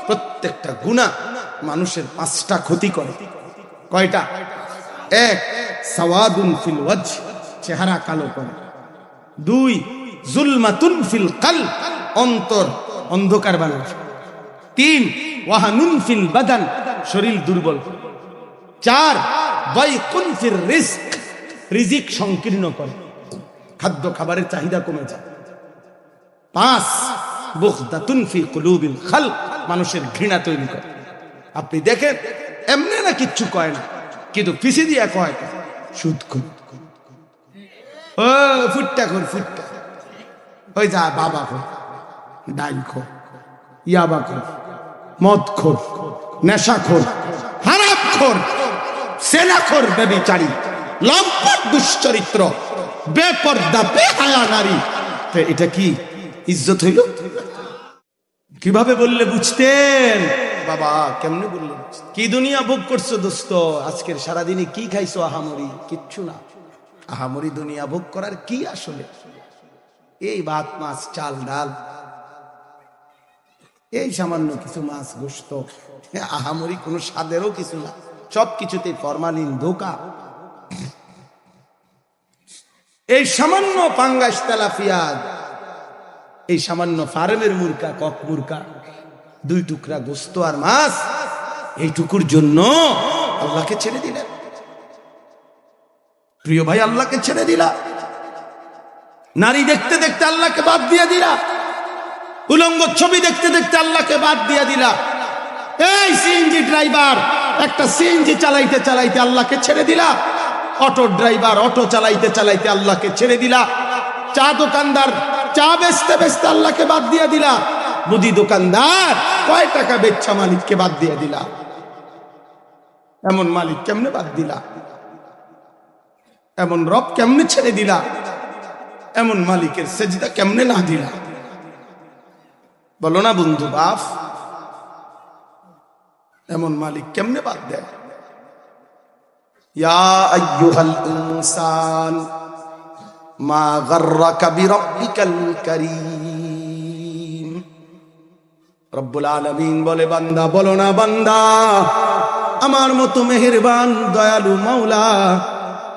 প্রত্যেকটা গুনাহ মানুষের 5টা ক্ষতি করে। কয়টা? 1, সাওয়াদুন ফিল ওয়াজহ, চেহারা কালো করে। 2, জুলমাতুন ফিল কলব, অন্তর অন্ধকার বানায়। 3, ওয়াহানুন ফিল বাদান, শরীর দুর্বল। 4, দাইকুন ফির রিজক, রিজিক সংকীর্ণ করে, খাদ্য খাবারের চাহিদা কমে যায়। 5, বুগদাতুন ফি কুলুবিল খালক, মানুষের ঘৃণা তৈরি করে। আপনি দেখেন এমনি না কিচ্ছু কয় না, কিন্তু পিছে দিয়া কয় সুদ খোর, ও ফুটটা খোর, ফুটটা ওই যা বাবা খোর, ডাইল খোর, ইয়াবা খোর, মদ খোর, নেশা খোর, হারাম খোর, সেনা খোর, ব্যভিচারী, লম্পট, দুশ্চরিত্র, বেপর্দা, বেহায়া নারী। তো এটা কি ইজ্জত হইল? কিভাবে বললে বুঝতেন? বাবা কেমনে বললে? কি দুনিয়া ভোগ করছো দোস্ত? আজকের সারাদিনে কি খাইছো? আহামরি কিচ্ছু না। আহামরি দুনিয়া ভোগ করার কি আসলে? এই ভাত মাছ চাল ডাল, এই সামান্য কিছু মাছ গোস্ত, আহামরি কোনো স্বাদেরও কিছু না। সব কিছুতে ফরমালিন, ধোঁকা। এই সামান্য পাঙ্গাস তেলাপিয়া, এই সামান্য ফার্মের মুরগা, কক মুরগা, 2 টুকরা গোস্ত আর মাছ, এইটুকুর জন্য আল্লাহকে ছেড়ে দিলেন। প্রিয় ভাই, আল্লাহকে ছেড়ে দিলা। নারী দেখতে দেখতে আল্লাহকে বাদ দিয়ে দিলা। উলঙ্গ ছবি দেখতে দেখতে আল্লাহকে বাদ দিয়ে দিলা। এই সিএনজি ড্রাইভার, একটা সিএনজি চালাইতে চালাইতে আল্লাহকে ছেড়ে দিলা। অটো ড্রাইভার, অটো চালাইতে চালাইতে আল্লাহকে ছেড়ে দিলা। চা দোকানদার, চা বেচতে বেচতে আল্লাহকে বাদ দিয়ে দিলা। মুদি দোকানদার, কয় টাকা বেচা মালিককে বাদ দিয়ে দিলা। এমন মালিক কেমনে বাদ দিলা? এমন রব কেমনে ছেড়ে দিলা? এমন মালিকের সেজদা কেমনে না দিলা? বলো না বন্ধু বাপ, এমন মালিক কেমনে বাদ দেয়? ইয়া আইয়ুহাল ইনসান মা গাররাকা বিরাব্বিকাল কারীম। রব্বুল আলামিন বলে, বান্দা, বলো না বান্দা, আমার মতো মেহেরবান দয়ালু মাওলা,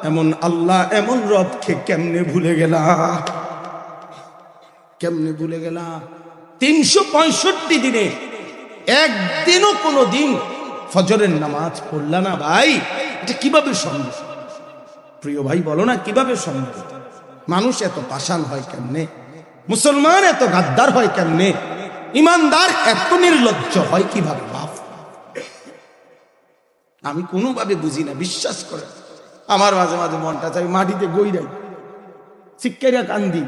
এমন আল্লাহ, এমন রবকে কেমনে ভুলে গেলা? কেমনে ভুলে গেলা? 365 দিনে একদিনও কোনো দিন ফজরের নামাজ পড়লা না ভাই, এটা কিভাবে সম্ভব? প্রিয় ভাই বলো না, কিভাবে সম্ভব? মানুষ এত পাষাণ হয় কেমনে? মুসলমান এত গাদ্দার হয় কেমনে? ইমানদার এত নির্লজ্জ হয় কিভাবে? বাপ, আমি কোনোভাবে বুঝি না, বিশ্বাস করে। আমার মাঝে মাঝে মনটা চাই মাটিতে গইরাই, শিক্ষাইরা কান্দি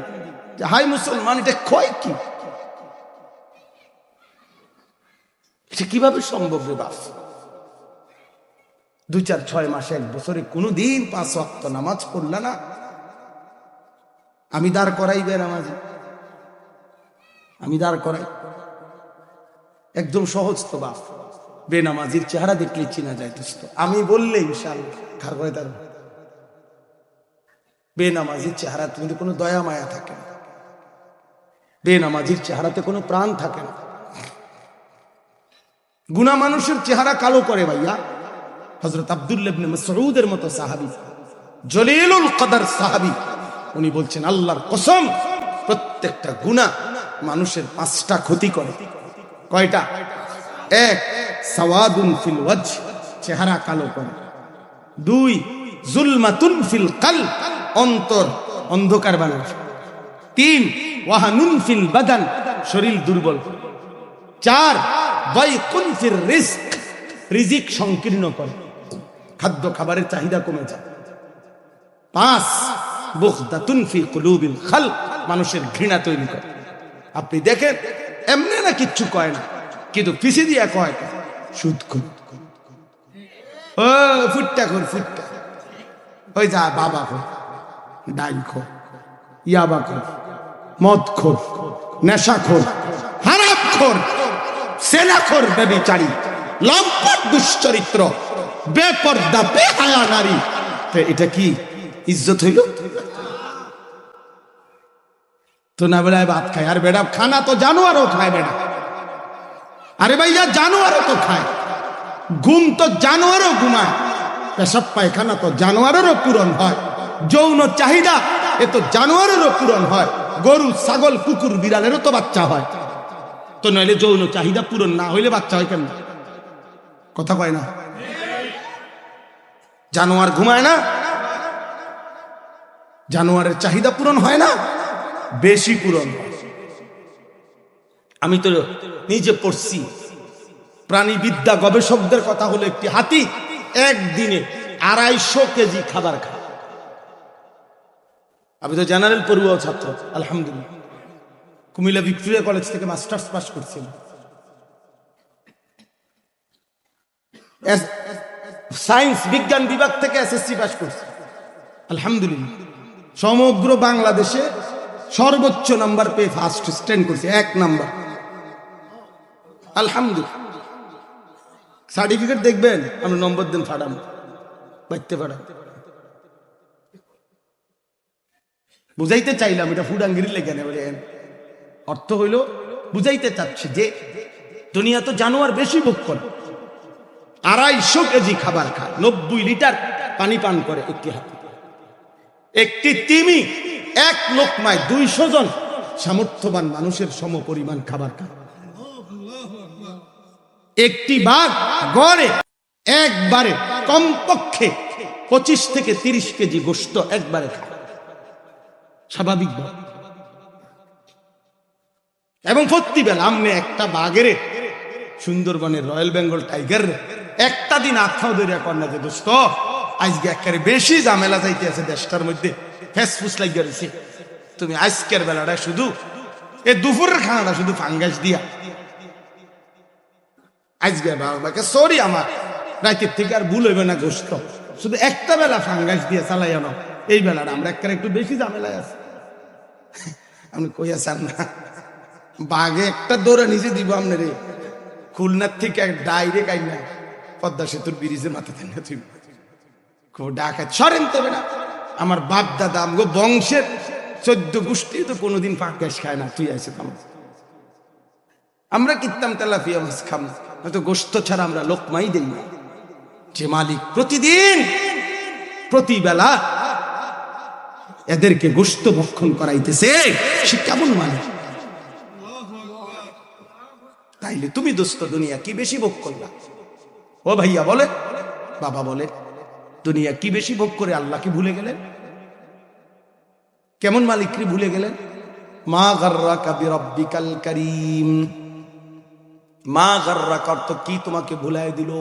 যে হাই মুসলমান, এটা কয় কি? এটা কিভাবে সম্ভব রে বাপ? 2, 4, 6 মাসে, 1 বছরে কোনোদিন 5 ওয়াক্ত নামাজ পড়লা না? আমি দাঁড় করাইবে নামাজে, আমি দাঁড় করাই। একদম সহজ তো বাপ, বেনামাজির চেহারা দেখলে চিনা যায় দোস্ত। আমি বললে ইনশাআল্লাহ খার করে দাঁড়। বেনামাজির চেহারা কিন্তু কোনো দয়া মায়া থাকে না, বেনামাজির চেহারাতে কোনো প্রাণ থাকে না। গুনাহ মানুষের চেহারা কালো করে ভাইয়া। হযরত আব্দুল্লাহ ইবনে মাসউদের মতো সাহাবী, জলিলুল কদর সাহাবী, উনি বলছেন, আল্লাহর কসম, প্রত্যেকটা গুনাহ মানুষের 5টা ক্ষতি করে। কয়টা? 1, সাওয়াদুন ফিল ওয়াজহ, চেহারা কালো করে। 2, জুলমাতুন ফিল কলব, অন্তর অন্ধকার বানায়। 3, ওয়াহানুন ফিল বাদান, শরীর দুর্বল। 4, দাইকুন ফির রিজক, রিজিক সংকীর্ণ করে, খাদ্য খাবারের চাহিদা কমে যায়। 5, বুগদাতুন ফি কুলুবিল খালক, মানুষের ঘৃণা তৈরি করে। আপনি দেখেন এমনি না কিচ্ছু কয় না, কিন্তু পিছে দিয়া কয় সুদ খোর, ও ফুটটা খোর, ফুটটা ওই যা বাবা খোর, ডাইল খোর, ইয়াবা খোর, মদ খোর, নেশা খোর, হারাম খোর, সেনা খোর, ব্যভিচারী, লম্পট, দুশ্চরিত্র, বেপর্দা, বেহায়া নারী। তো এটা কি ইজ্জত হইল? তো না বেড়ায় ভাত খায়, আর বেড়া খানা তো জানোয়ারও খায়। বেড়া আরে ভাইয়া জানোয়ারও তো খায়, ঘুম তো জানোয়ারও ঘুমায়, পেশাব পায়খানা তো জানোয়ারেরও পূরণ হয়, যৌন চাহিদা এ তো জানোয়ারেরও পূরণ হয়, গরু ছাগল কুকুর বিড়ালেরও তো বাচ্চা হয়। তো নইলে যৌন চাহিদা পূরণ না হইলে বাচ্চা হয় কেন? কথা কয় না? জানোয়ার ঘুমায় না? জানোয়ারের চাহিদা পূরণ হয় না? বেশি পূরণ হয়। আমি তো নিজে পড়ছি, প্রাণীবিদ্যা গবেষকদের কথা হলো একটি হাতি একদিনে 250 কেজি খাবার খায়। আমি তো জেনারেল পড়ুয়া ছাত্র, আলহামদুলিল্লাহ, কুমিল্লা ভিক্টোরিয়া কলেজ থেকে মাস্টার্স পাস করছিলাম, সায়েন্স বিজ্ঞান বিভাগ থেকে এসএসসি পাস করছি, আলহামদুলিল্লাহ। সমগ্র বাংলাদেশে সর্বোচ্চ নাম্বার পেয়ে ফার্স্ট স্ট্যান্ড করছি, 1 নাম্বার, আলহামদুলিল্লাহ। সার্টিফিকেট দেখবেন, আমরা নম্বর দিন ফাড়াম, বাইতে ফাড়াম। বুঝাইতে চাইলাম, এটা ফুডাঙ্গিরি লেগে নেবে, অর্থ হইল বুঝাইতে চাচ্ছি যে দুনিয়া তো জানোয়ার বেশি ভোগ করে, 250 কেজি খাবার খায়, 90 লিটার পানি পান করে একটি হাতি। একটি তিমি 1 লোকমায় 200 জন সামর্থ্যবান মানুষের সমপরিমাণ খাবার খায়। একটি বাঘ গড়ে একবারে কমপক্ষে 25 থেকে 30 কেজি গোশত একবারে খায়, স্বাভাবিক ভাবে। এবং প্রতিবেলা আমনে একটা বাঘের, সুন্দরবনের রয়্যাল বেঙ্গল টাইগার একটা দিন আত্মাও ধরে কন্যা যে দোস্ত আজকে একেবারে বেশি ঝামেলা যাইতে আছে দেশটার মধ্যে, ফেসফুস লাগিয়ে রয়েছে, তুমি আজকের বেলাটা শুধু এই দুপুরের খানাটা শুধু ফাঙ্গাস দিয়া আজকে বাবাকে সরি আমার রাতের থেকে আর ভুল হইবে না, গোস্ত শুধু একটা বেলা ফাঙ্গাস দিয়ে চালাই আনো, এই বেলাটা আমরা একেবারে একটু বেশি ঝামেলায় আছি। আপনি কইয়া চান না, বাঘে একটা দৌড়া নিচে দিব আপনার, খুলনার থেকে ডাইরেক্ট আই না পদ্মা সেতুর ব্রিজের মাথাতে না, তুই খুব ডাকাত সরেন তবে না। আমার বাপ দাদা আমগো বংশের 14 গোষ্ঠী তো কোনোদিন ফাঙ্গাস খায় না, তুই আছে আমরা কিনতাম তেলাপিয়া মাছ খাম না, হয়তো গোস্ত ছাড়া আমরা লোকমাই দেই না। যে মালিক প্রতিদিন প্রতিবেলা এদেরকে গোস্ত ভক্ষণ করাইতেছে, সে কেমন মালিক? তাইলে তুমি দোস্ত দুনিয়া কি বেশি ভোগ করলা? ও ভাইয়া বলে, বাবা বলে, দুনিয়া কি বেশি ভোগ করে আল্লাহ কি ভুলে গেলেন? কেমন মালিককে ভুলে গেলেন? মা গাররাকা বিরাব্বিকাল কারীম, মা গাররাকা অর্থ কি তোমাকে ভুলায় দিল?